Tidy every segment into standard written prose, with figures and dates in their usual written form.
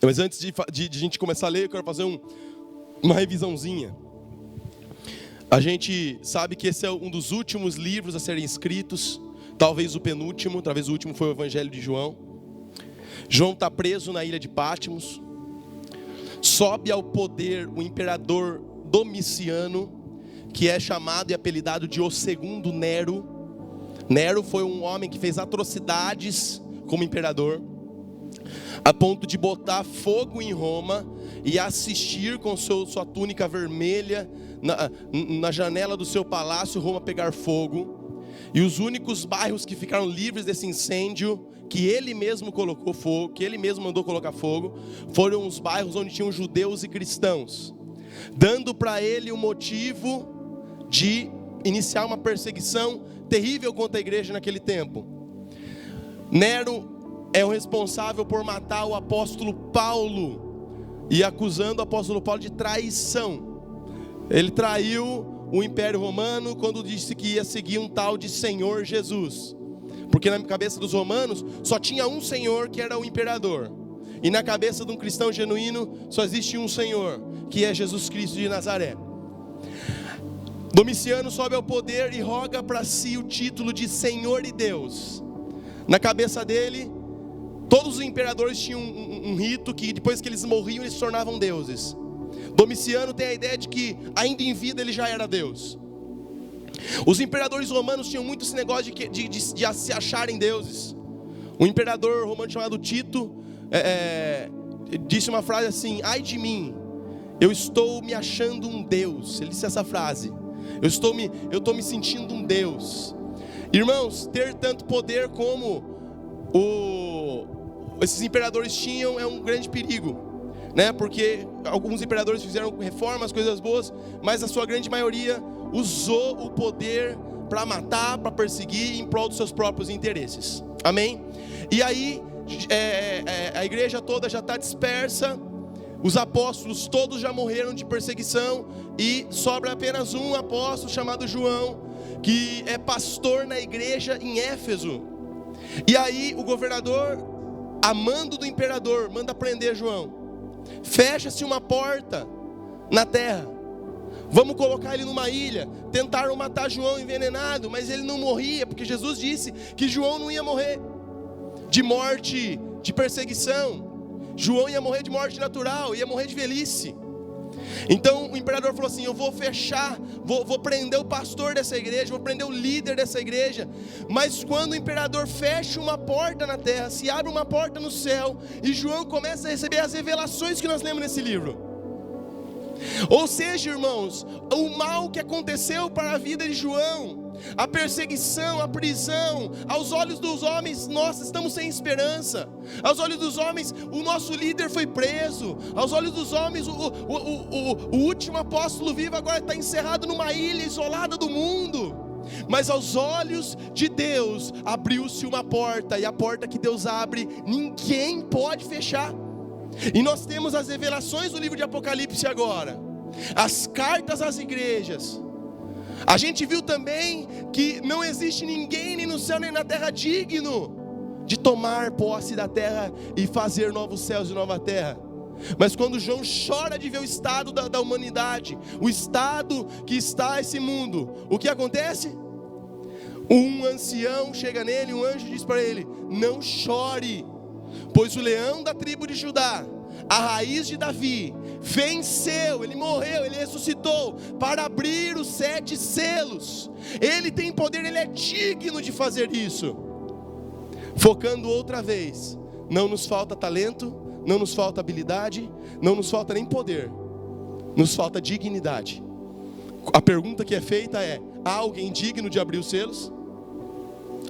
Mas antes de a gente começar a ler, eu quero fazer uma revisãozinha. A gente sabe que esse é um dos últimos livros a serem escritos, talvez o penúltimo, talvez o último foi o Evangelho de João. João está preso na ilha de Patmos, sobe ao poder o imperador Domiciano, que é chamado e apelidado de o segundo Nero. Nero foi um homem que fez atrocidades como imperador, a ponto de botar fogo em Roma e assistir com sua túnica vermelha na janela do seu palácio Roma pegar fogo. E os únicos bairros que ficaram livres desse incêndio, que ele mesmo colocou fogo, que ele mesmo mandou colocar fogo, foram os bairros onde tinham judeus e cristãos, dando para ele o motivo de iniciar uma perseguição terrível contra a igreja naquele tempo. Nero é o responsável por matar o apóstolo Paulo e acusando o apóstolo Paulo de traição. Ele traiu o Império Romano quando disse que ia seguir um tal de Senhor Jesus, porque na cabeça dos romanos só tinha um Senhor, que era o imperador, e na cabeça de um cristão genuíno só existe um Senhor, que é Jesus Cristo de Nazaré. Domiciano sobe ao poder e roga para si o título de Senhor e Deus. Na cabeça dele, todos os imperadores tinham um rito que depois que eles morriam, eles se tornavam deuses. Domiciano tem a ideia de que ainda em vida ele já era Deus. Os imperadores romanos tinham muito esse negócio de se acharem deuses. Um imperador romano chamado Tito disse uma frase assim: ai de mim, eu estou me achando um Deus. Ele disse essa frase: eu estou me sentindo um Deus. Irmãos, ter tanto poder como esses imperadores tinham é um grande perigo, né? Porque alguns imperadores fizeram reformas, coisas boas, mas a sua grande maioria usou o poder para matar, para perseguir em prol dos seus próprios interesses. Amém? E aí a igreja toda já está dispersa, os apóstolos todos já morreram de perseguição e sobra apenas um apóstolo chamado João, que é pastor na igreja em Éfeso. E aí o governador, a mando do imperador, manda prender João. Fecha-se uma porta na terra, vamos colocar ele numa ilha. Tentaram matar João envenenado, mas ele não morria, porque Jesus disse que João não ia morrer de morte, de perseguição. João ia morrer de morte natural, ia morrer de velhice. Então o imperador falou assim: eu vou fechar, vou prender o pastor dessa igreja, vou prender o líder dessa igreja. Mas quando o imperador fecha uma porta na terra, se abre uma porta no céu, e João começa a receber as revelações que nós lemos nesse livro. Ou seja, irmãos, o mal que aconteceu para a vida de João, a perseguição, a prisão, aos olhos dos homens, nós estamos sem esperança. Aos olhos dos homens, o nosso líder foi preso. Aos olhos dos homens, o último apóstolo vivo agora está encerrado numa ilha isolada do mundo. Mas aos olhos de Deus, abriu-se uma porta, e a porta que Deus abre, ninguém pode fechar. E nós temos as revelações do livro de Apocalipse agora, as cartas às igrejas. A gente viu também que não existe ninguém, nem no céu nem na terra, digno de tomar posse da terra e fazer novos céus e nova terra. Mas quando João chora de ver o estado da humanidade, o estado que está esse mundo, o que acontece? Um ancião chega nele, um anjo diz para ele: não chore, pois o leão da tribo de Judá, a raiz de Davi, venceu, ele morreu, ele ressuscitou para abrir os 7 selos. Ele tem poder, ele é digno de fazer isso. Focando outra vez, não nos falta talento, não nos falta habilidade, não nos falta nem poder, nos falta dignidade. A pergunta que é feita é: há alguém digno de abrir os selos?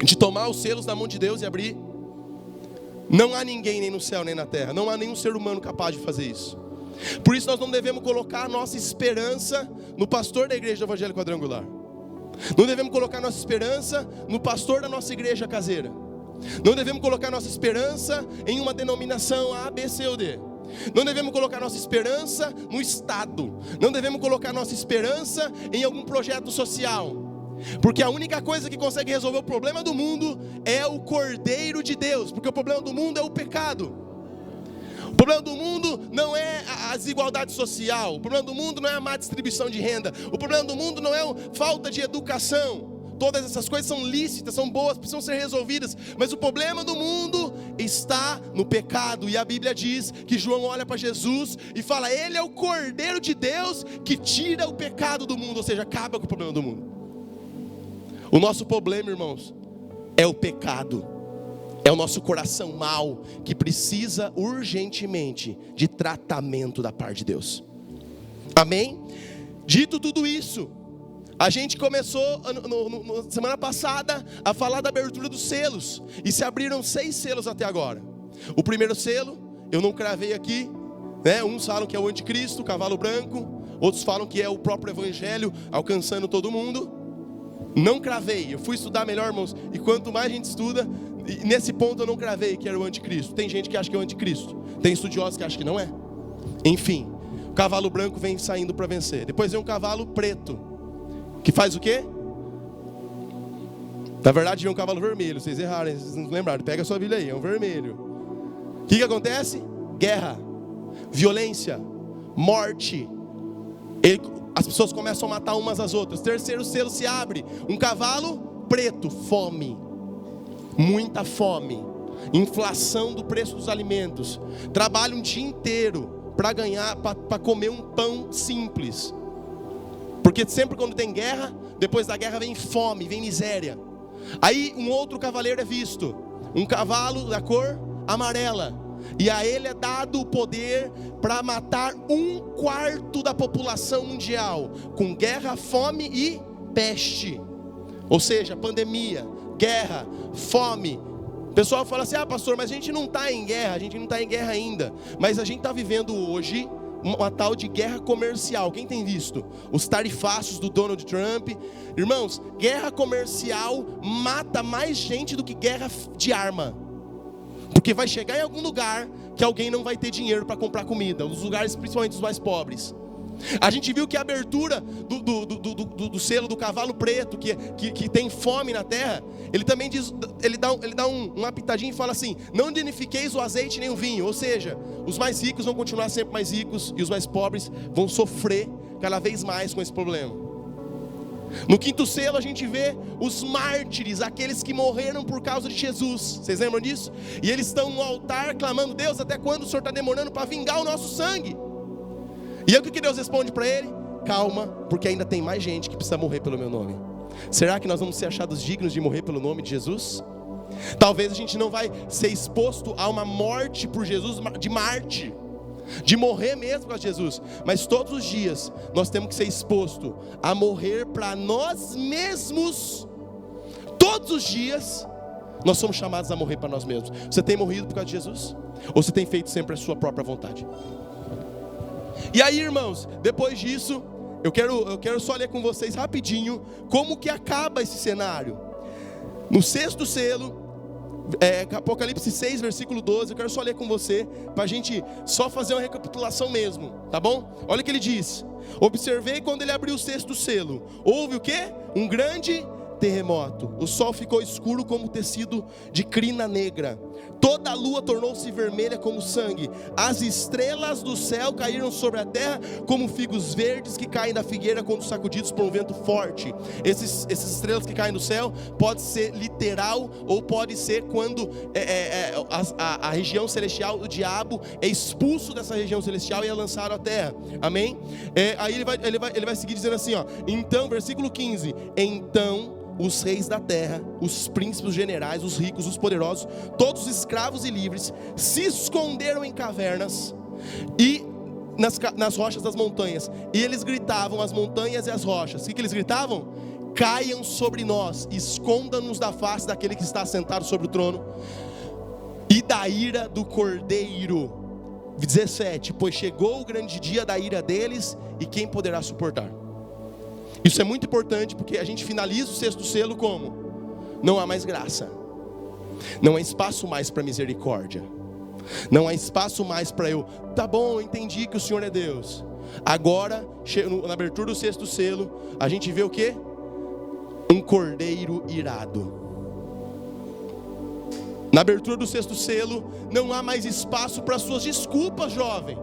De tomar os selos da mão de Deus e abrir? Não há ninguém, nem no céu nem na terra, não há nenhum ser humano capaz de fazer isso. Por isso nós não devemos colocar nossa esperança no pastor da igreja do Evangelho Quadrangular. Não devemos colocar nossa esperança no pastor da nossa igreja caseira. Não devemos colocar nossa esperança em uma denominação A, B, C ou D. Não devemos colocar nossa esperança no Estado. Não devemos colocar nossa esperança em algum projeto social. Porque a única coisa que consegue resolver o problema do mundo é o Cordeiro de Deus. Porque o problema do mundo é o pecado. O problema do mundo não é a desigualdade social. O problema do mundo não é a má distribuição de renda. O problema do mundo não é a falta de educação. Todas essas coisas são lícitas, são boas, precisam ser resolvidas. Mas o problema do mundo está no pecado. E a Bíblia diz que João olha para Jesus e fala: Ele é o Cordeiro de Deus que tira o pecado do mundo. Ou seja, acaba com o problema do mundo. O nosso problema, irmãos, é o pecado. É o nosso coração mau, que precisa urgentemente de tratamento da parte de Deus. Amém? Dito tudo isso, a gente começou semana passada a falar da abertura dos selos. E se abriram 6 selos até agora. O primeiro selo, eu não cravei aqui, né? Uns falam que é o anticristo, o cavalo branco. Outros falam que é o próprio evangelho alcançando todo mundo. Não cravei, eu fui estudar melhor, irmãos. E quanto mais a gente estuda, nesse ponto eu não cravei que era o anticristo. Tem gente que acha que é o anticristo, tem estudiosos que acham que não é. Enfim, o cavalo branco vem saindo para vencer. Depois vem um cavalo preto, que faz o quê? Na verdade vem um cavalo vermelho. Vocês erraram, vocês não lembraram. Pega a sua Bíblia aí, é um vermelho. O que acontece? Guerra, violência, morte. As pessoas começam a matar umas às outras. Terceiro selo se abre, um cavalo preto, fome. Muita fome, inflação do preço dos alimentos, trabalho um dia inteiro para ganhar, para comer um pão simples, porque sempre quando tem guerra, depois da guerra vem fome, vem miséria. Aí um outro cavaleiro é visto, um cavalo da cor amarela, e a ele é dado o poder para matar 1/4 da população mundial, com guerra, fome e peste, ou seja, pandemia, guerra, fome. O pessoal fala assim: pastor, mas a gente não está em guerra. A gente não está em guerra ainda, mas a gente está vivendo hoje uma tal de guerra comercial. Quem tem visto? Os tarifaços do Donald Trump. Irmãos, guerra comercial mata mais gente do que guerra de arma, porque vai chegar em algum lugar que alguém não vai ter dinheiro para comprar comida, os lugares principalmente os mais pobres. A gente viu que a abertura do selo do cavalo preto, que tem fome na terra, ele também diz, ele dá uma pitadinha e fala assim: não danifiqueis o azeite nem o vinho. Ou seja, os mais ricos vão continuar sempre mais ricos e os mais pobres vão sofrer cada vez mais com esse problema. No 5º selo a gente vê os mártires, aqueles que morreram por causa de Jesus. Vocês lembram disso? E eles estão no altar clamando: Deus, até quando o Senhor está demorando para vingar o nosso sangue? E aí o que Deus responde para ele? Calma, porque ainda tem mais gente que precisa morrer pelo meu nome. Será que nós vamos ser achados dignos de morrer pelo nome de Jesus? Talvez a gente não vai ser exposto a uma morte por Jesus, de mártir, de morrer mesmo por causa de Jesus, mas todos os dias nós temos que ser exposto a morrer para nós mesmos. Todos os dias nós somos chamados a morrer para nós mesmos. Você tem morrido por causa de Jesus? Ou você tem feito sempre a sua própria vontade? E aí, irmãos, depois disso, eu quero só ler com vocês rapidinho como que acaba esse cenário. No 6º selo, Apocalipse 6, versículo 12, eu quero só ler com você, para a gente só fazer uma recapitulação mesmo, tá bom? Olha o que ele diz: observei quando ele abriu o 6º selo, houve o quê? Um grande terremoto, o sol ficou escuro como tecido de crina negra, toda a lua tornou-se vermelha como sangue, as estrelas do céu caíram sobre a terra como figos verdes que caem da figueira quando sacudidos por um vento forte. Essas estrelas que caem do céu pode ser literal ou pode ser quando a região celestial, o diabo é expulso dessa região celestial e é lançado à terra. Amém? Aí ele vai seguir dizendo assim, ó. Então, versículo 15: então os reis da terra, os príncipes, os generais, os ricos, os poderosos, todos os escravos e livres, se esconderam em cavernas e nas rochas das montanhas. E eles gritavam, as montanhas e as rochas. O que eles gritavam? Caiam sobre nós, esconda-nos da face daquele que está sentado sobre o trono e da ira do Cordeiro. 17: pois chegou o grande dia da ira deles, e quem poderá suportar? Isso é muito importante, porque a gente finaliza o 6º selo como? Não há mais graça, não há espaço mais para misericórdia, não há espaço mais para tá bom, eu entendi que o Senhor é Deus. Agora, na abertura do 6º selo, a gente vê o quê? Um cordeiro irado. Na abertura do 6º selo, não há mais espaço para suas desculpas, jovem.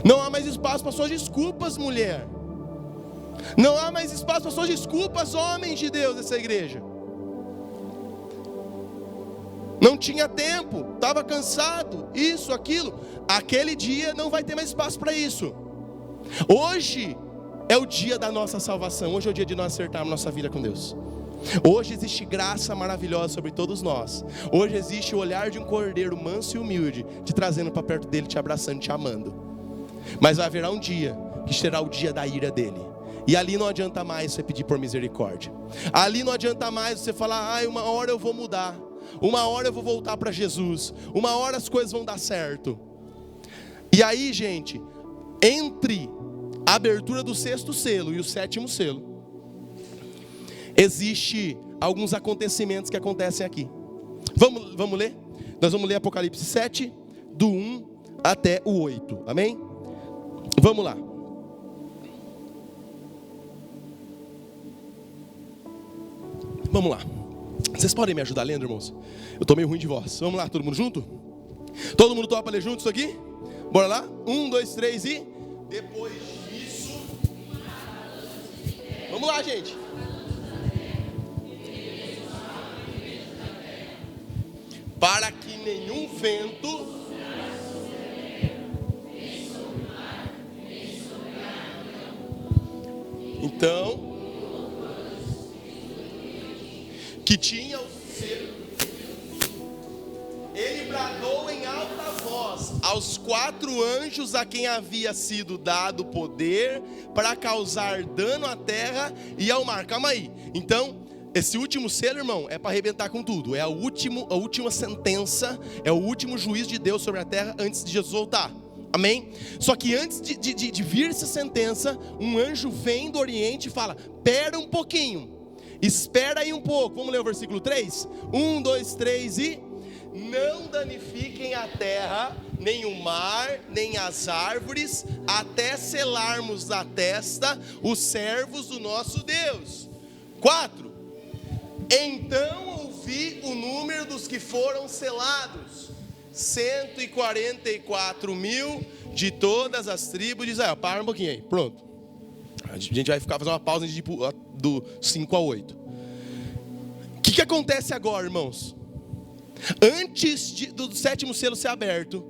Não há mais espaço para suas desculpas, mulher. Não há mais espaço para suas desculpas, homens de Deus dessa igreja. Não tinha tempo, estava cansado, isso, aquilo. Aquele dia não vai ter mais espaço para isso. Hoje é o dia da nossa salvação. Hoje é o dia de nós acertarmos nossa vida com Deus. Hoje existe graça maravilhosa sobre todos nós. Hoje existe o olhar de um cordeiro manso e humilde, te trazendo para perto dele, te abraçando, te amando. Mas haverá um dia que será o dia da ira dele. E ali não adianta mais você pedir por misericórdia. Ali não adianta mais você falar, uma hora eu vou mudar, uma hora eu vou voltar para Jesus, uma hora as coisas vão dar certo. E aí, gente, entre a abertura do 6º selo e o 7º selo, existe alguns acontecimentos que acontecem aqui. Vamos ler? Nós vamos ler Apocalipse 7, do 1 até o 8, amém? Vamos lá. Vamos lá. Vocês podem me ajudar lendo, irmãos? Eu estou meio ruim de voz. Vamos lá, todo mundo junto? Todo mundo topa ler junto isso aqui? Bora lá? 1, 2, 3 e... Depois disso... Vamos lá, gente. Para que nenhum vento... Então... que tinha o selo, ele bradou em alta voz aos 4 anjos a quem havia sido dado poder para causar dano à terra e ao mar. Calma aí. Então, esse último selo, irmão, é para arrebentar com tudo. É a última sentença, é o último juízo de Deus sobre a terra antes de Jesus voltar. Amém? Só que antes de vir essa sentença, um anjo vem do Oriente e fala, pera um pouquinho. Espera aí um pouco, vamos ler o versículo 3? 1, 2, 3 e... Não danifiquem a terra, nem o mar, nem as árvores, até selarmos na testa os servos do nosso Deus. 4. Então ouvi o número dos que foram selados, 144.000 de todas as tribos de Israel. Para um pouquinho aí, pronto. A gente vai fazer uma pausa do 5 ao 8. O que acontece agora, irmãos? Antes do 7º selo ser aberto,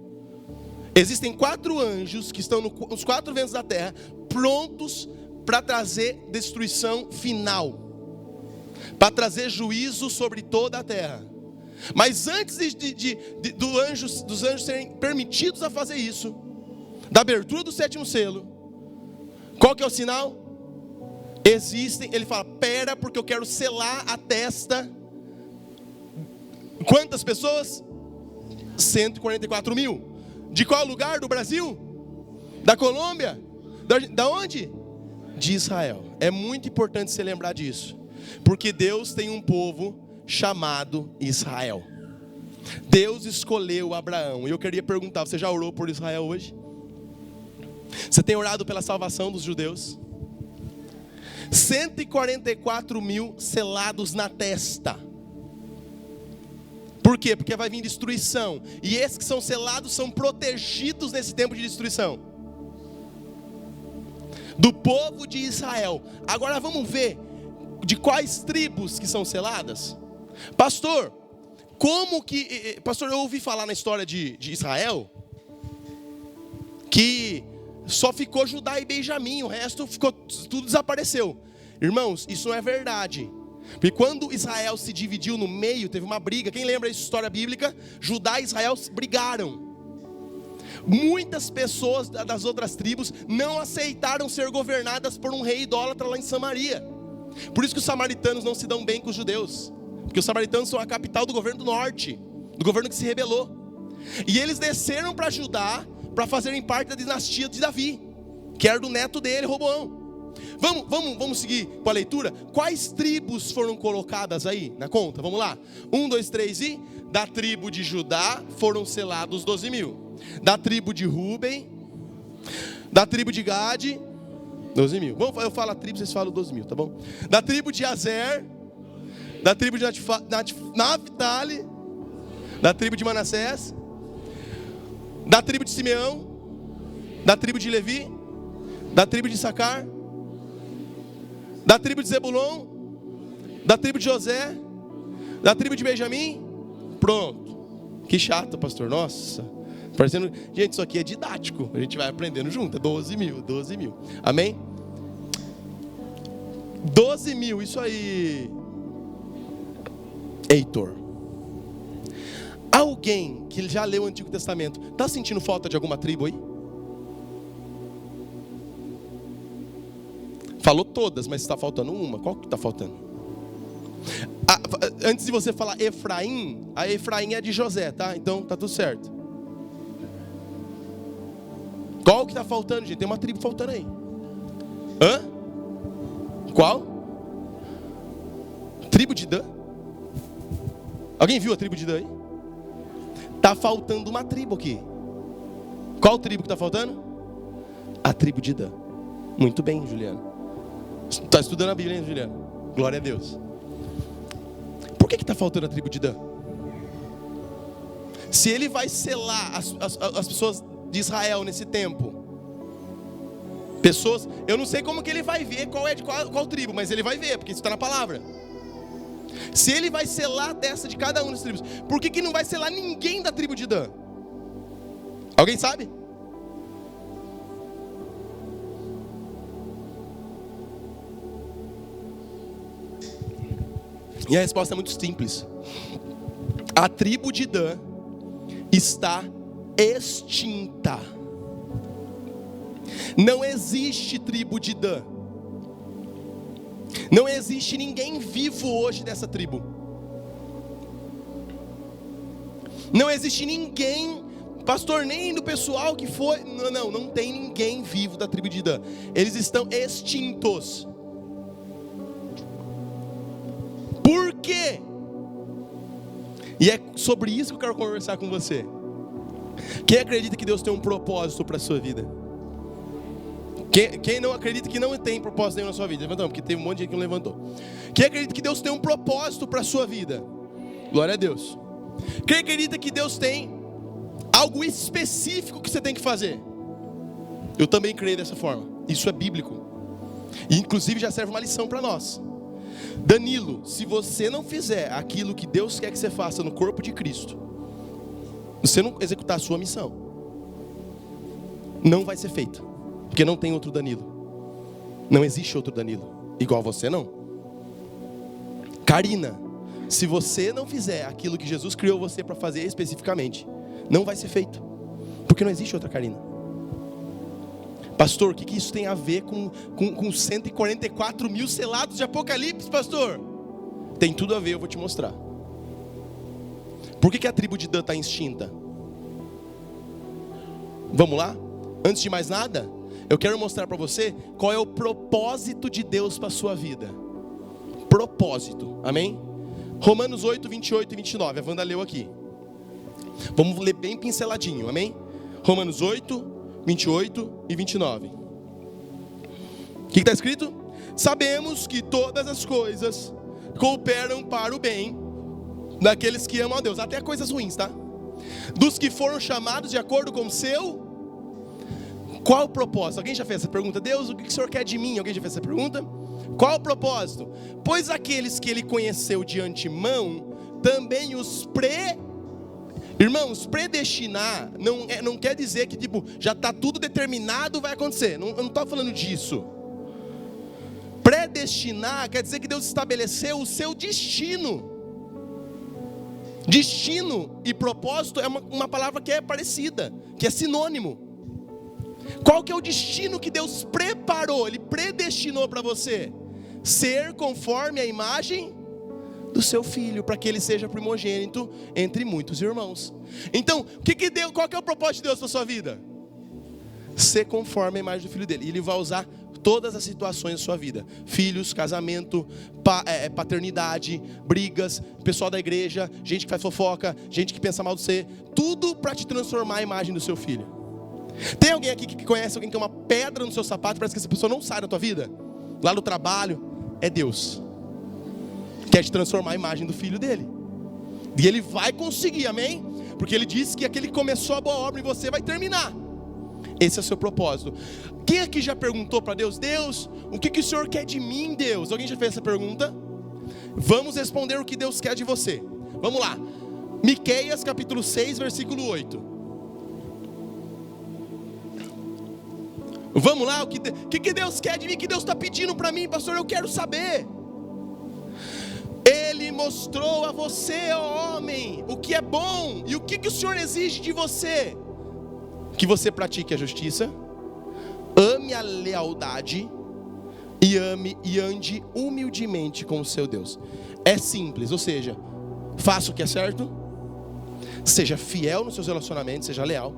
existem 4 anjos que estão nos 4 ventos da terra, prontos para trazer destruição final, para trazer juízo sobre toda a terra. Mas antes dos anjos serem permitidos a fazer isso, da abertura do 7º selo, qual que é o sinal? Ele fala, pera, porque eu quero selar a testa. Quantas pessoas? 144.000. De qual lugar? Do Brasil? Da Colômbia? Da onde? De Israel. É muito importante você lembrar disso, porque Deus tem um povo chamado Israel. Deus escolheu Abraão. E eu queria perguntar, você já orou por Israel hoje? Você tem orado pela salvação dos judeus? 144.000 selados na testa. Por quê? Porque vai vir destruição. E esses que são selados são protegidos nesse tempo de destruição. Do povo de Israel. Agora vamos ver de quais tribos que são seladas. Pastor, Pastor, eu ouvi falar na história de Israel que só ficou Judá e Benjamim, o resto tudo desapareceu. Irmãos, isso não é verdade. Porque quando Israel se dividiu no meio, teve uma briga. Quem lembra dessa história bíblica? Judá e Israel brigaram. Muitas pessoas das outras tribos não aceitaram ser governadas por um rei idólatra lá em Samaria. Por isso que os samaritanos não se dão bem com os judeus, porque os samaritanos são a capital do governo do norte, do governo que se rebelou. E eles desceram para Judá para fazerem parte da dinastia de Davi, que era do neto dele, Roboão. Vamos seguir com a leitura. Quais tribos foram colocadas aí na conta? Vamos lá. 1, 2, 3 e... Da tribo de Judá foram selados 12.000. Da tribo de Ruben, da tribo de Gade, 12.000. Eu falo a tribo, vocês falam 12.000, tá bom? Da tribo de Azer, da tribo de Naphtali, Da tribo de Manassés? Da tribo de Simeão? Da tribo de Levi? Da tribo de Issacar? Da tribo de Zebulon? Da tribo de José? Da tribo de Benjamim? Pronto. Que chato, pastor. Nossa. Parecendo... Gente, isso aqui é didático. A gente vai aprendendo junto. 12 mil. Amém? 12 mil, isso aí. Heitor, alguém que já leu o Antigo Testamento está sentindo falta de alguma tribo aí? Falou todas, mas está faltando uma. Qual que está faltando? Antes de você falar Efraim, a Efraim é de José, tá? Então tá tudo certo. Qual que está faltando, gente? Tem uma tribo faltando aí. Hã? Qual? Tribo de Dan? Alguém viu a tribo de Dan aí? Tá faltando uma tribo aqui. Qual tribo que está faltando? A tribo de Dan. Muito bem, Juliano. Está estudando a Bíblia, hein, Juliano? Glória a Deus. Por que está faltando a tribo de Dan? Se ele vai selar as pessoas de Israel nesse tempo, pessoas, eu não sei como que ele vai ver qual tribo, mas ele vai ver, porque isso está na palavra. Se ele vai selar dessa de cada uma das tribos, por que não vai selar ninguém da tribo de Dan? Alguém sabe? E a resposta é muito simples. A tribo de Dan está extinta. Não existe tribo de Dan. Não existe ninguém vivo hoje dessa tribo. Não existe ninguém, pastor, nem do pessoal que foi. Não tem ninguém vivo da tribo de Dan. Eles estão extintos. Por quê? E é sobre isso que eu quero conversar com você. Quem acredita que Deus tem um propósito para a sua vida? Quem não acredita que não tem propósito nenhum na sua vida? Levantamos, porque teve um monte de gente que não levantou. Quem acredita que Deus tem um propósito para a sua vida? Glória a Deus. Quem acredita que Deus tem algo específico que você tem que fazer? Eu também creio dessa forma. Isso é bíblico. E inclusive já serve uma lição para nós. Danilo, se você não fizer aquilo que Deus quer que você faça no corpo de Cristo, você não executar a sua missão, não vai ser feito. Porque não tem outro Danilo. Não existe outro Danilo igual você, não. Karina, se você não fizer aquilo que Jesus criou você para fazer especificamente, não vai ser feito. Porque não existe outra Karina. Pastor, o que isso tem a ver com 144 mil selados de Apocalipse, pastor? Tem tudo a ver, eu vou te mostrar. Por que a tribo de Dan está extinta? Vamos lá? Antes de mais nada, eu quero mostrar para você qual é o propósito de Deus para a sua vida. Propósito, amém? Romanos 8, 28 e 29, a Wanda leu aqui. Vamos ler bem pinceladinho, amém? Romanos 8, 28 e 29. O que está escrito? Sabemos que todas as coisas cooperam para o bem daqueles que amam a Deus, até coisas ruins, tá? Dos que foram chamados de acordo com o seu... Qual o propósito? Alguém já fez essa pergunta? Deus, o que o Senhor quer de mim? Alguém já fez essa pergunta? Qual o propósito? Pois aqueles que Ele conheceu de antemão, também os Irmãos, predestinar não quer dizer que já está tudo determinado, vai acontecer. Não estou falando disso. Predestinar quer dizer que Deus estabeleceu o seu destino. Destino e propósito é uma palavra que é parecida, que é sinônimo. Qual que é o destino que Deus preparou? Ele predestinou para você ser conforme a imagem do seu filho, para que ele seja primogênito entre muitos irmãos. Então, qual que é o propósito de Deus para a sua vida? Ser conforme a imagem do filho dele. E ele vai usar todas as situações da sua vida: filhos, casamento, paternidade, brigas, pessoal da igreja, gente que faz fofoca, gente que pensa mal de você, tudo para te transformar a imagem do seu filho. Tem alguém aqui que conhece alguém que é uma pedra no seu sapato, parece que essa pessoa não sai da tua vida? Lá no trabalho, é Deus. Quer te transformar a imagem do filho dele. E Ele vai conseguir, amém? Porque Ele disse que aquele que começou a boa obra em você vai terminar. Esse é o seu propósito. Quem aqui já perguntou para Deus: Deus, o que o Senhor quer de mim, Deus? Alguém já fez essa pergunta? Vamos responder o que Deus quer de você. Vamos lá. Miqueias capítulo 6, versículo 8. Vamos lá, o que Deus quer de mim? O que Deus está pedindo para mim, pastor? Eu quero saber. Ele mostrou a você, ó homem, o que é bom. E o que o Senhor exige de você? Que você pratique a justiça, ame a lealdade e ande humildemente com o seu Deus. É simples, ou seja, faça o que é certo, seja fiel nos seus relacionamentos, seja leal,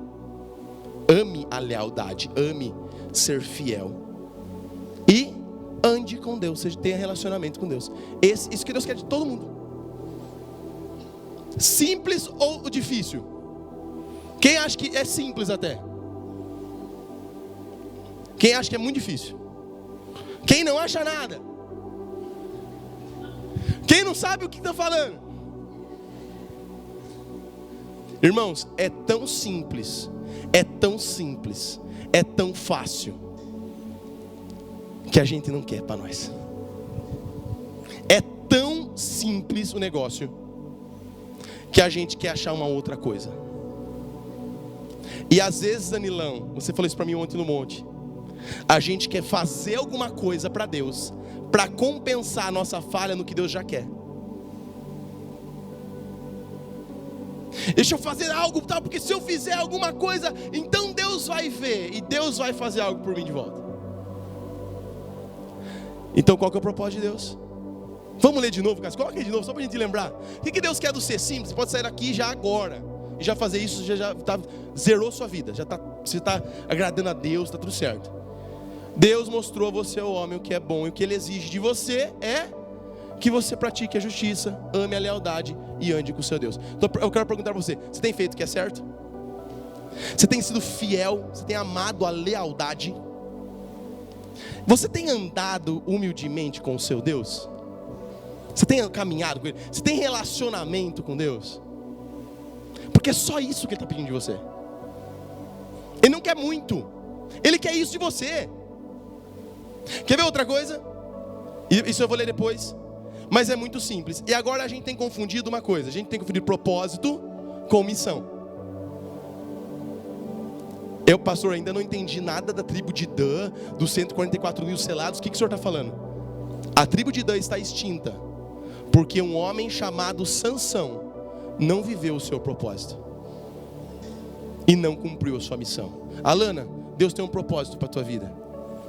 ame a lealdade, ame ser fiel e ande com Deus, seja, tenha relacionamento com Deus. Isso que Deus quer de todo mundo. Simples ou difícil? Quem acha que é simples até? Quem acha que é muito difícil? Quem não acha nada? Quem não sabe o que está falando? Irmãos, é tão simples, é tão simples, é tão fácil, que a gente não quer para nós. É tão simples o negócio, que a gente quer achar uma outra coisa. E às vezes, Danilão, você falou isso para mim ontem no monte, a gente quer fazer alguma coisa para Deus, para compensar a nossa falha no que Deus já quer. Deixa eu fazer algo, tal, porque se eu fizer alguma coisa, então Deus vai ver, e Deus vai fazer algo por mim de volta. Então qual que é o propósito de Deus? Vamos ler de novo, cara. Coloca aí de novo, só para a gente lembrar. O que Deus quer do ser simples? Você pode sair daqui já agora e já fazer isso, zerou sua vida. Você está agradando a Deus, está tudo certo. Deus mostrou a você, o homem, o que é bom, e o que Ele exige de você é que você pratique a justiça, ame a lealdade e ande com o seu Deus. Então eu quero perguntar para você: você tem feito o que é certo? Você tem sido fiel? Você tem amado a lealdade? Você tem andado humildemente com o seu Deus? Você tem caminhado com Ele? Você tem relacionamento com Deus? Porque é só isso que Ele está pedindo de você. Ele não quer muito, Ele quer isso de você. Quer ver outra coisa? Isso eu vou ler depois, mas é muito simples. E agora a gente tem confundido uma coisa: a gente tem confundido propósito com missão. Eu, pastor, ainda não entendi nada da tribo de Dan, dos 144 mil selados. O que o senhor está falando? A tribo de Dan está extinta porque um homem chamado Sansão não viveu o seu propósito e não cumpriu a sua missão. Alana, Deus tem um propósito para a tua vida,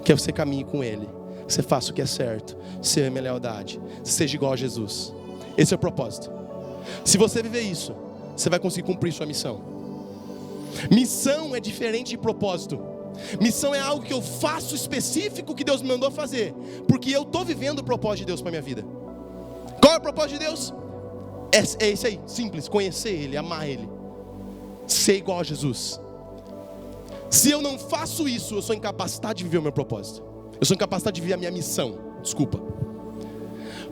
que é você caminhe com Ele, você faça o que é certo, você ame a lealdade, seja igual a Jesus. Esse é o propósito. Se você viver isso, você vai conseguir cumprir sua missão. Missão é diferente de propósito. Missão é algo que eu faço específico que Deus me mandou fazer, porque eu estou vivendo o propósito de Deus para a minha vida. Qual é o propósito de Deus? É esse aí, simples: conhecer Ele, amar Ele, ser igual a Jesus. Se eu não faço isso, eu sou incapacitado de viver o meu propósito. Eu sou incapacitado de viver a minha missão. Desculpa.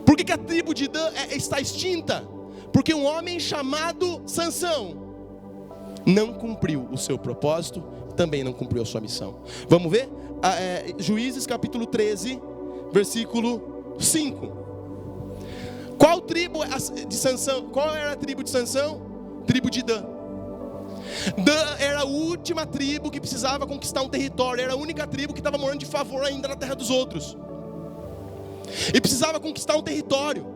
Por que a tribo de Dan está extinta? Porque um homem chamado Sansão não cumpriu o seu propósito, também não cumpriu a sua missão. Vamos ver? Juízes capítulo 13, versículo 5. Qual tribo de Sansão? Qual era a tribo de Sansão? Tribo de Dan. Dan era a última tribo que precisava conquistar um território. Era a única tribo que estava morando de favor ainda na terra dos outros, e precisava conquistar um território.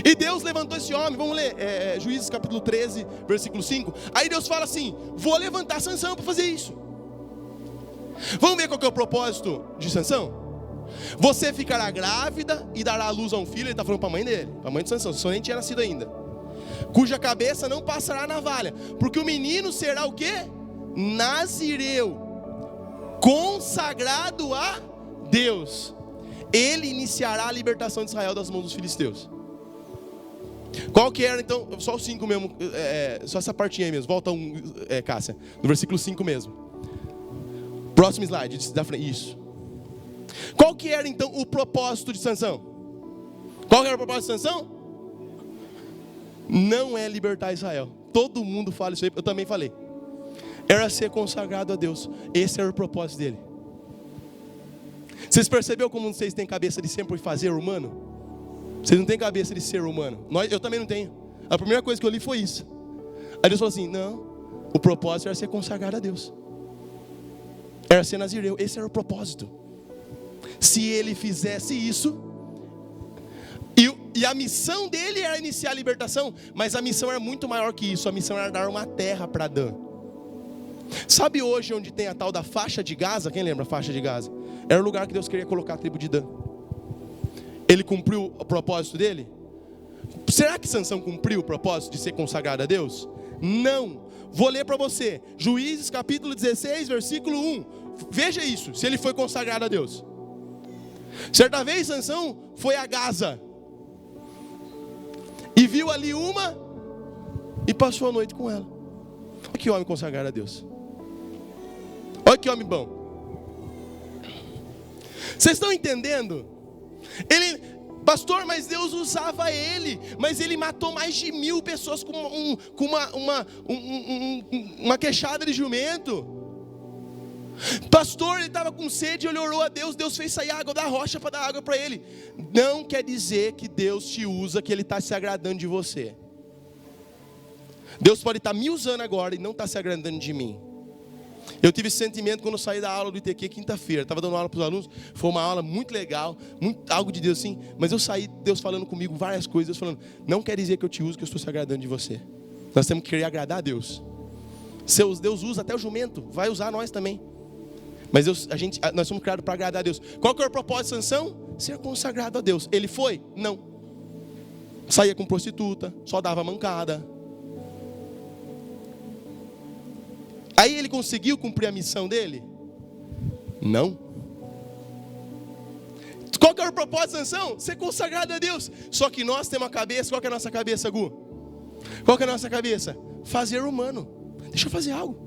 E Deus levantou esse homem. Vamos ler Juízes capítulo 13, versículo 5. Aí Deus fala assim: vou levantar Sansão para fazer isso. Vamos ver qual que é o propósito de Sansão? Você ficará grávida e dará à luz a um filho. Ele está falando para a mãe dele, para a mãe de Sansão, Sansão nem tinha nascido ainda. Cuja cabeça não passará a navalha, porque o menino será o quê? Nazireu, consagrado a Deus. Ele iniciará a libertação de Israel das mãos dos filisteus. Qual que era então? Só o 5 mesmo, só essa partinha aí mesmo. Volta Cássia, no versículo 5 mesmo. Próximo slide, da frente. Isso. Qual que era então o propósito de Sansão? Qual que era o propósito de Sansão? não é libertar Israel. Todo mundo fala isso aí, eu também falei. Era ser consagrado a Deus. Esse era o propósito dele. Vocês perceberam como vocês têm cabeça de sempre fazer humano? Vocês não têm cabeça de ser humano. Eu também não tenho. A primeira coisa que eu li foi isso. Aí Deus falou assim, não, o propósito era ser consagrado a Deus. Era ser nazireu, esse era o propósito. Se ele fizesse isso, e a missão dele era iniciar a libertação, mas a missão era muito maior que isso. A missão era dar uma terra para Adã. Sabe hoje onde tem a tal da faixa de Gaza? Quem lembra a faixa de Gaza? Era o lugar que Deus queria colocar a tribo de Dan. Ele cumpriu o propósito dele? Será que Sansão cumpriu o propósito de ser consagrado a Deus? Não. Vou ler para você. Juízes capítulo 16, versículo 1. Veja isso, se ele foi consagrado a Deus. Certa vez Sansão foi a Gaza e viu ali uma e passou a noite com ela. Olha que homem consagrado a Deus. Olha que homem bom. Vocês estão entendendo? Ele, pastor, mas Deus usava ele, mas ele matou mais de 1000 pessoas com uma queixada de jumento. Pastor, ele estava com sede, ele orou a Deus, Deus fez sair água da rocha para dar água para ele. Não quer dizer que Deus te usa, que ele está se agradando de você. Deus pode estar me usando agora e não está se agradando de mim. Eu tive esse sentimento quando eu saí da aula do ITQ quinta-feira. Estava dando aula para os alunos, foi uma aula muito legal, algo de Deus assim. Mas eu saí, Deus falando comigo várias coisas, Deus falando, não quer dizer que eu te uso, que eu estou se agradando de você. Nós temos que querer agradar a Deus. Deus usa até o jumento, vai usar nós também. Mas nós somos criados para agradar a Deus. Qual que é o propósito de Sansão? Ser consagrado a Deus. Ele foi? Não. Saía com prostituta, só dava mancada. Aí ele conseguiu cumprir a missão dele? Não. Qual que era o propósito de Sansão? Ser consagrado a Deus. Só que nós temos a cabeça, qual que é a nossa cabeça, Gu? Qual que é a nossa cabeça? Fazer humano. Deixa eu fazer algo.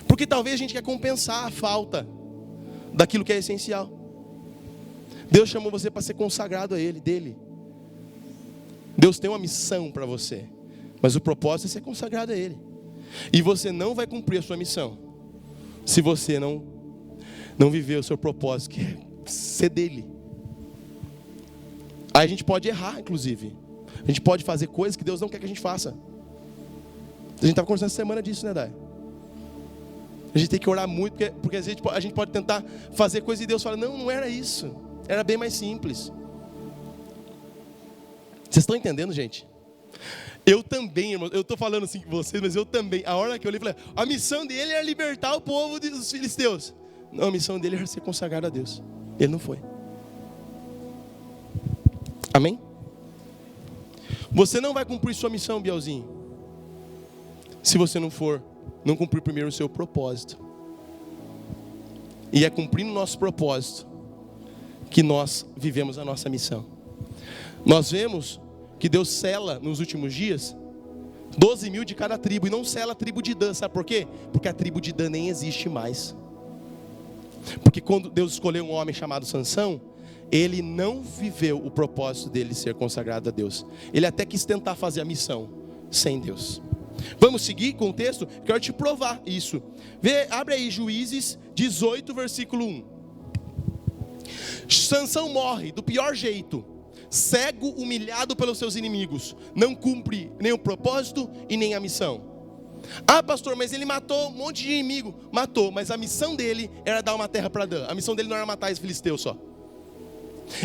Porque talvez a gente quer compensar a falta daquilo que é essencial. Deus chamou você para ser consagrado a Ele, dele. Deus tem uma missão para você, mas o propósito é ser consagrado a Ele. E você não vai cumprir a sua missão se você não viver o seu propósito, que é ser dele. Aí a gente pode errar, inclusive. A gente pode fazer coisas que Deus não quer que a gente faça. A gente estava conversando essa semana disso, né, Dai? A gente tem que orar muito, porque às vezes a gente pode tentar fazer coisas e Deus fala, não era isso. Era bem mais simples. Vocês estão entendendo, gente? Eu também, irmão, eu estou falando assim com vocês, mas eu também. A hora que eu li, falei, a missão dele era libertar o povo dos filisteus. Não, a missão dele era ser consagrado a Deus. Ele não foi. Amém? Você não vai cumprir sua missão, Bielzinho, se você não cumprir primeiro o seu propósito. E é cumprindo o nosso propósito que nós vivemos a nossa missão. Nós vemos que Deus sela nos últimos dias 12.000 de cada tribo, e não sela a tribo de Dan. Sabe por quê? Porque a tribo de Dan nem existe mais. Porque quando Deus escolheu um homem chamado Sansão, ele não viveu o propósito dele ser consagrado a Deus. Ele até quis tentar fazer a missão sem Deus. Vamos seguir com o texto? Quero te provar isso. Abre aí Juízes 18, versículo 1. Sansão morre do pior jeito, cego, humilhado pelos seus inimigos. Não cumpre nem o propósito e nem a missão. Ah, pastor, mas ele matou um monte de inimigo. Matou, mas a missão dele era dar uma terra para Dan. A missão dele não era matar os filisteus só.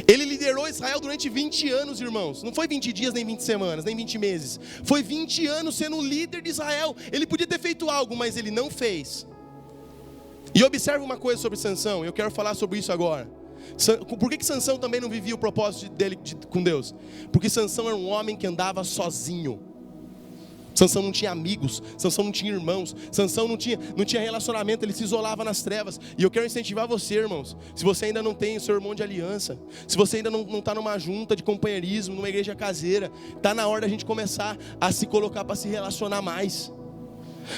Ele liderou Israel durante 20 anos, irmãos. Não foi 20 dias, nem 20 semanas, nem 20 meses. Foi 20 anos sendo o líder de Israel. Ele podia ter feito algo, mas ele não fez. E observe uma coisa sobre Sansão. Eu quero falar sobre isso agora. Por que Sansão também não vivia o propósito dele com Deus? Porque Sansão era um homem que andava sozinho. Sansão não tinha amigos, Sansão não tinha irmãos, Sansão não tinha relacionamento, ele se isolava nas trevas. E eu quero incentivar você, irmãos, se você ainda não tem o seu irmão de aliança, se você ainda não está numa junta de companheirismo, numa igreja caseira, está na hora da gente começar a se colocar para se relacionar mais.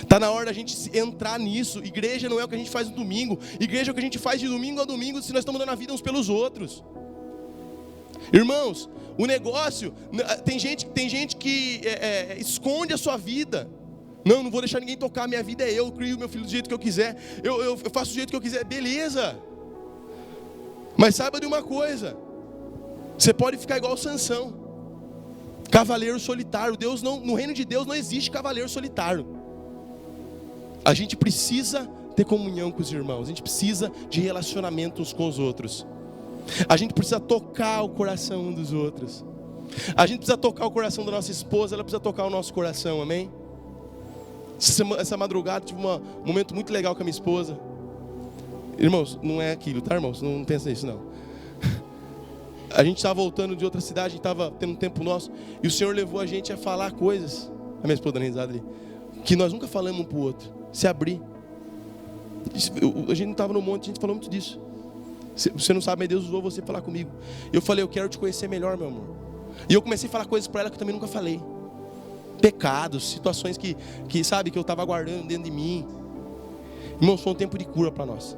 Está na hora da gente entrar nisso. Igreja não é o que a gente faz no domingo, igreja é o que a gente faz de domingo a domingo, se nós estamos dando a vida uns pelos outros. Irmãos, o negócio, tem gente que esconde a sua vida. Não vou deixar ninguém tocar, minha vida é eu crio meu filho do jeito que eu quiser, eu faço do jeito que eu quiser, beleza. Mas saiba de uma coisa, você pode ficar igual Sansão, cavaleiro solitário. No reino de Deus não existe cavaleiro solitário. A gente precisa ter comunhão com os irmãos, a gente precisa de relacionamento uns com os outros. A gente precisa tocar o coração um dos outros. A gente precisa tocar o coração da nossa esposa, ela precisa tocar o nosso coração, amém? Essa madrugada tive um momento muito legal com a minha esposa. Irmãos, não é aquilo, tá, irmãos? Não pensa nisso, não. A gente estava voltando de outra cidade, a gente estava tendo um tempo nosso, e o Senhor levou a gente a falar coisas, a minha esposa dando risada ali, que nós nunca falamos um para o outro, se abrir. A gente não estava no monte, a gente falou muito disso. Você não sabe, mas Deus usou você para falar comigo. Eu falei, eu quero te conhecer melhor, meu amor. E eu comecei a falar coisas para ela que eu também nunca falei. Pecados, situações que sabe, que eu estava guardando dentro de mim. Irmãos, foi um tempo de cura para nós.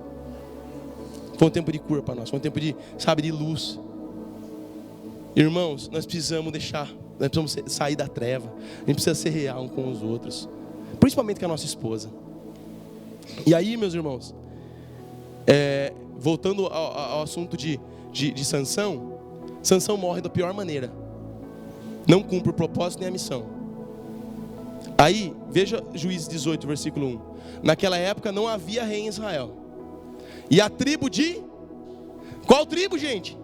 Foi um tempo de cura para nós. Foi um tempo de, de luz. Irmãos, nós precisamos nós precisamos sair da treva. A gente precisa ser real um com os outros. Principalmente com a nossa esposa. E aí, meus irmãos, voltando ao assunto de Sansão, Sansão morre da pior maneira. Não cumpre o propósito nem a missão. Aí, veja Juízes 18, versículo 1. Naquela época não havia rei em Israel. E a tribo de... Qual tribo, gente?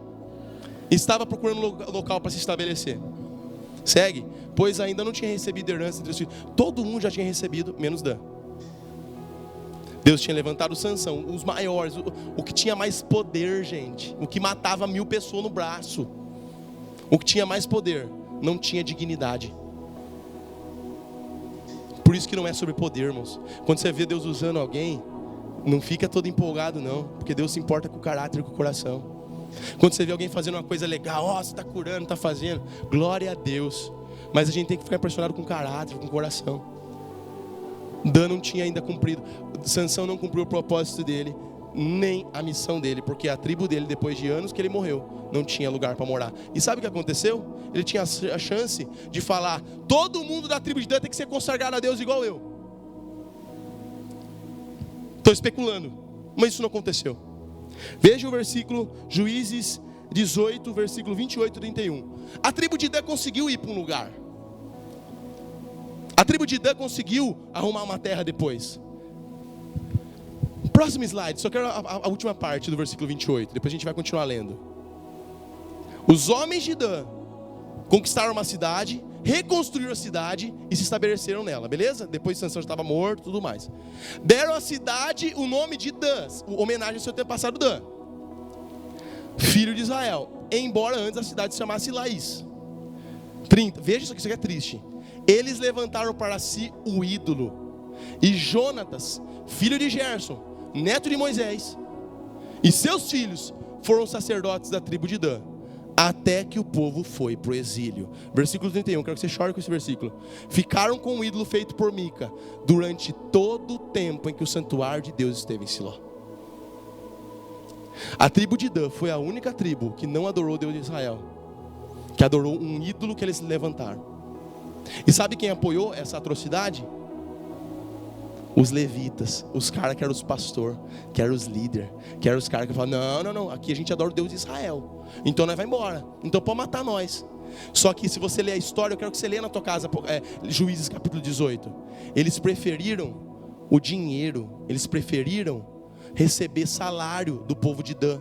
Estava procurando local para se estabelecer. Segue. Pois ainda não tinha recebido herança entre os filhos. Todo mundo já tinha recebido, menos Dan. Deus tinha levantado Sansão, os maiores, o que tinha mais poder, gente. O que matava 1000 pessoas no braço. O que tinha mais poder, não tinha dignidade. Por isso que não é sobre poder, irmãos. Quando você vê Deus usando alguém, não fica todo empolgado não, porque Deus se importa com o caráter e com o coração. Quando você vê alguém fazendo uma coisa legal, você está curando, está fazendo, glória a Deus. Mas a gente tem que ficar impressionado com o caráter, com o coração. Dan não tinha ainda cumprido, Sansão não cumpriu o propósito dele, nem a missão dele, porque a tribo dele, depois de anos que ele morreu, não tinha lugar para morar. E sabe o que aconteceu? Ele tinha a chance de falar, todo mundo da tribo de Dan tem que ser consagrado a Deus igual eu. Estou especulando, mas isso não aconteceu. Veja o versículo, Juízes 18, versículo 28 e 31. A tribo de Dan conseguiu ir para um lugar. A tribo de Dan conseguiu arrumar uma terra depois. Próximo slide, só quero a última parte do versículo 28. Depois a gente vai continuar lendo. Os homens de Dan conquistaram uma cidade, reconstruíram a cidade e se estabeleceram nela, beleza? Depois Sansão estava morto e tudo mais. Deram à cidade o nome de Dan, homenagem ao seu antepassado Dan, filho de Israel. Embora antes a cidade se chamasse Laís. 30, veja isso aqui é triste. Eles levantaram para si o ídolo. E Jonatas, filho de Gerson, neto de Moisés, e seus filhos foram sacerdotes da tribo de Dan, até que o povo foi para o exílio. Versículo 31, quero que você chore com esse versículo. Ficaram com o ídolo feito por Mica durante todo o tempo em que o santuário de Deus esteve em Siló. A tribo de Dan foi a única tribo que não adorou o Deus de Israel, que adorou um ídolo que eles levantaram. E sabe quem apoiou essa atrocidade? Os levitas, os caras que eram os pastores, que eram os líderes, que eram os caras que falavam, não, aqui a gente adora o Deus de Israel, então nós vamos embora, então pode matar nós. Só que se você ler a história, eu quero que você leia na tua casa, Juízes capítulo 18. Eles preferiram o dinheiro, eles preferiram receber salário do povo de Dan,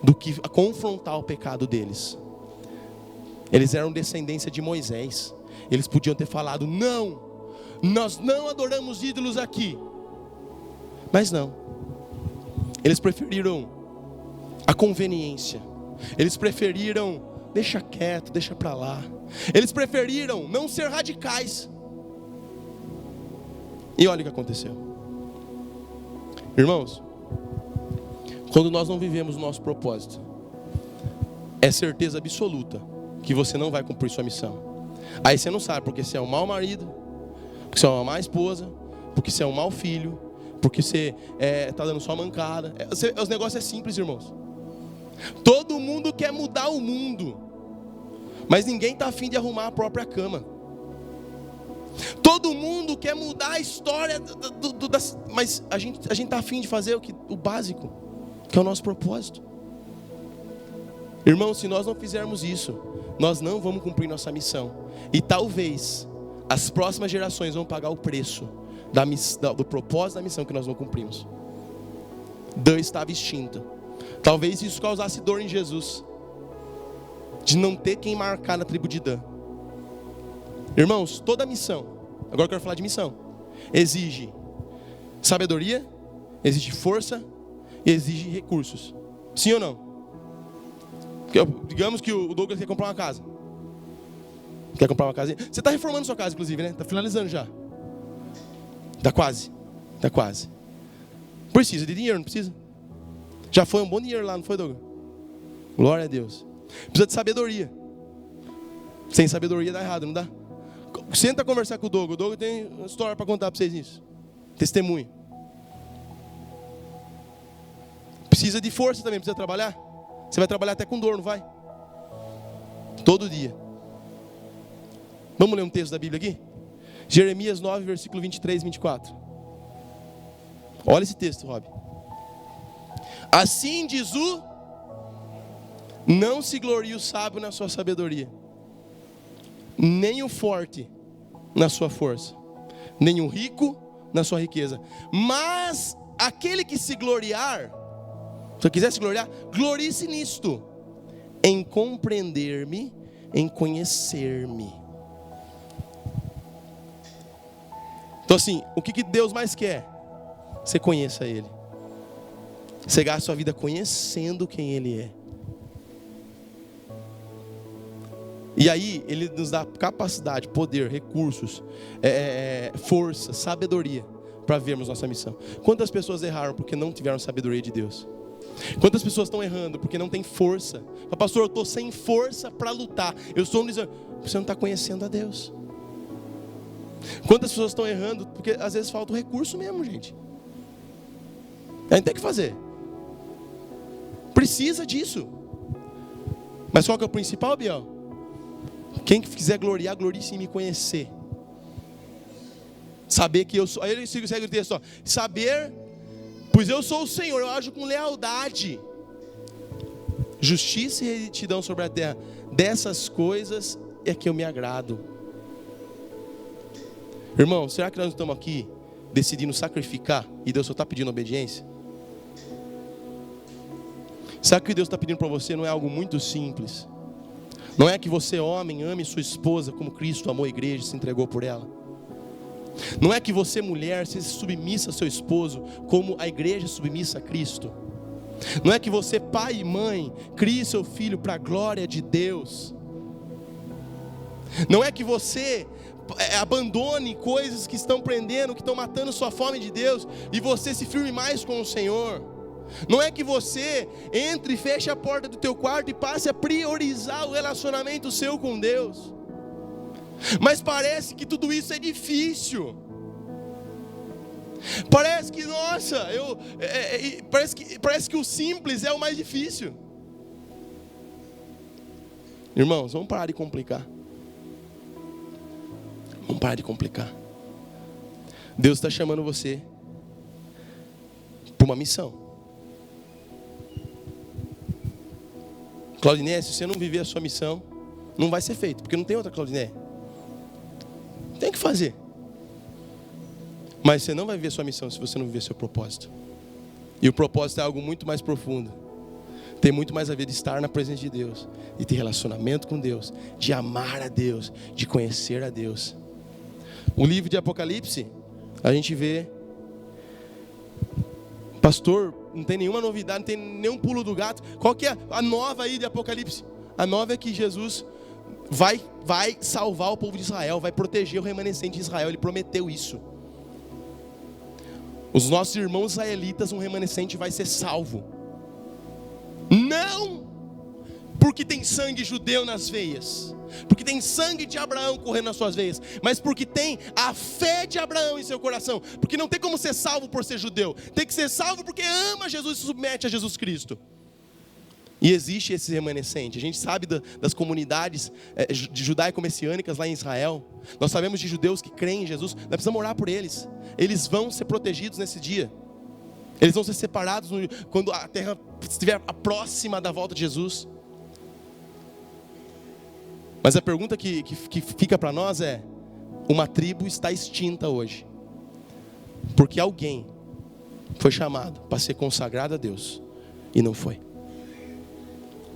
do que confrontar o pecado deles. Eles eram descendência de Moisés. Eles podiam ter falado, não, nós não adoramos ídolos aqui. Mas não. Eles preferiram a conveniência. Eles preferiram, deixa quieto, deixa pra lá. Eles preferiram não ser radicais. E olha o que aconteceu. Irmãos, quando nós não vivemos o nosso propósito, é certeza absoluta que você não vai cumprir sua missão. Aí você não sabe porque você é um mau marido, porque você é uma má esposa, porque você é um mau filho, porque você está dando só mancada. Os negócios é simples, irmãos. Todo mundo quer mudar o mundo, mas ninguém está afim de arrumar a própria cama. Todo mundo quer mudar a história, mas a gente está afim de fazer o básico, que é o nosso propósito. Irmãos, se nós não fizermos isso, nós não vamos cumprir nossa missão. E talvez as próximas gerações vão pagar o preço do propósito da missão que nós não cumprimos. Dan estava extinta. Talvez isso causasse dor em Jesus, de não ter quem marcar na tribo de Dan. Irmãos, toda missão, agora eu quero falar de missão, exige sabedoria, exige força e exige recursos. Sim ou não? Digamos que o Douglas quer comprar uma casa. Quer comprar uma casa? Você está reformando sua casa, inclusive, né? Está finalizando já. Está quase. Precisa de dinheiro, não precisa? Já foi um bom dinheiro lá, não foi, Douglas? Glória a Deus. Precisa de sabedoria. Sem sabedoria dá errado, não dá? Senta conversar com o Douglas. O Douglas tem uma história para contar para vocês nisso. Testemunho. Precisa de força também, precisa trabalhar. Você vai trabalhar até com dor, não vai? Todo dia. Vamos ler um texto da Bíblia aqui? Jeremias 9, versículo 23 e 24. Olha esse texto, Rob. Assim diz o: não se glorie o sábio na sua sabedoria, nem o forte na sua força, nem o rico na sua riqueza. Mas aquele que se gloriar, se eu quiser se gloriar, glorie-se nisto, em compreender-me, em conhecer-me. Então assim, o que Deus mais quer? Você conheça Ele. Você gasta a sua vida conhecendo quem Ele é. E aí Ele nos dá capacidade, poder, recursos, força, sabedoria para vermos nossa missão. Quantas pessoas erraram porque não tiveram sabedoria de Deus? Quantas pessoas estão errando porque não tem força? Pastor, eu estou sem força para lutar. Eu estou dizendo, você não está conhecendo a Deus. Quantas pessoas estão errando porque às vezes falta o recurso mesmo, gente. A gente tem que fazer. Precisa disso. Mas qual que é o principal, Biel? Quem quiser gloriar, glorie-se em me conhecer. Saber que eu sou. Aí ele segue o texto, ó. Saber, pois eu sou o Senhor, eu ajo com lealdade, justiça e retidão sobre a terra. Dessas coisas é que eu me agrado. Irmão, será que nós estamos aqui decidindo sacrificar e Deus só está pedindo obediência? Sabe que o que Deus está pedindo para você não é algo muito simples? Não é que você, homem, ame sua esposa como Cristo amou a igreja e se entregou por ela. Não é que você, mulher, seja submissa a seu esposo como a igreja é submissa a Cristo. Não é que você, pai e mãe, crie seu filho para a glória de Deus. Não é que você abandone coisas que estão prendendo, que estão matando sua fome de Deus, e você se firme mais com o Senhor. Não é que você entre e feche a porta do teu quarto e passe a priorizar o relacionamento seu com Deus. Mas parece que tudo isso é difícil. Parece que, nossa, parece que o simples é o mais difícil. Irmãos, vamos parar de complicar. Vamos parar de complicar. Deus está chamando você para uma missão. Claudiné, se você não viver a sua missão, não vai ser feito, porque não tem outra Claudiné. Tem que fazer. Mas você não vai viver a sua missão se você não viver seu propósito. E o propósito é algo muito mais profundo. Tem muito mais a ver de estar na presença de Deus, de ter relacionamento com Deus, de amar a Deus, de conhecer a Deus. O livro de Apocalipse, a gente vê, pastor, não tem nenhuma novidade, não tem nenhum pulo do gato. Qual que é a nova aí de Apocalipse? A nova é que Jesus vai salvar o povo de Israel, vai proteger o remanescente de Israel. Ele prometeu isso. Os nossos irmãos israelitas, um remanescente vai ser salvo. Não porque tem sangue judeu nas veias, porque tem sangue de Abraão correndo nas suas veias, mas porque tem a fé de Abraão em seu coração. Porque não tem como ser salvo por ser judeu, tem que ser salvo porque ama Jesus e se submete a Jesus Cristo. E existe esse remanescente. A gente sabe das comunidades judaico-messiânicas lá em Israel. Nós sabemos de judeus que creem em Jesus. Nós precisamos orar por eles. Eles vão ser protegidos nesse dia. Eles vão ser separados quando a terra estiver próxima da volta de Jesus. Mas a pergunta que fica para nós é: uma tribo está extinta hoje porque alguém foi chamado para ser consagrado a Deus e não foi.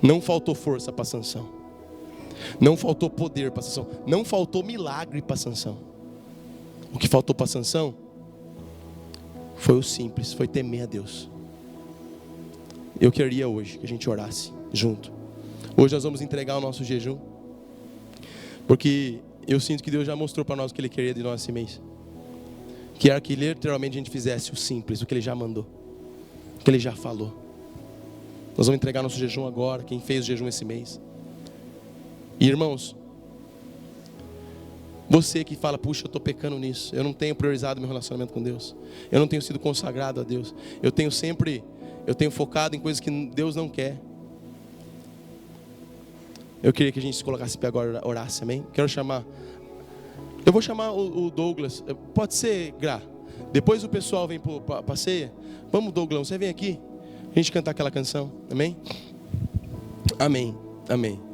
Não faltou força para Sansão. Não faltou poder para Sansão. Não faltou milagre para Sansão. O que faltou para Sansão foi o simples, foi temer a Deus. Eu queria hoje que a gente orasse junto. Hoje nós vamos entregar o nosso jejum, porque eu sinto que Deus já mostrou para nós o que Ele queria de nós esse mês. Que era que literalmente a gente fizesse o simples, o que Ele já mandou, o que Ele já falou. Nós vamos entregar nosso jejum agora, quem fez o jejum esse mês. E irmãos, você que fala: puxa, eu estou pecando nisso, eu não tenho priorizado meu relacionamento com Deus, eu não tenho sido consagrado a Deus, eu tenho focado em coisas que Deus não quer. Eu queria que a gente se colocasse em pé agora, orasse, amém? Eu vou chamar o Douglas, pode ser, Gra? Depois o pessoal vem para a ceia. Vamos, Douglas, você vem aqui, a gente cantar aquela canção, amém? Amém, amém.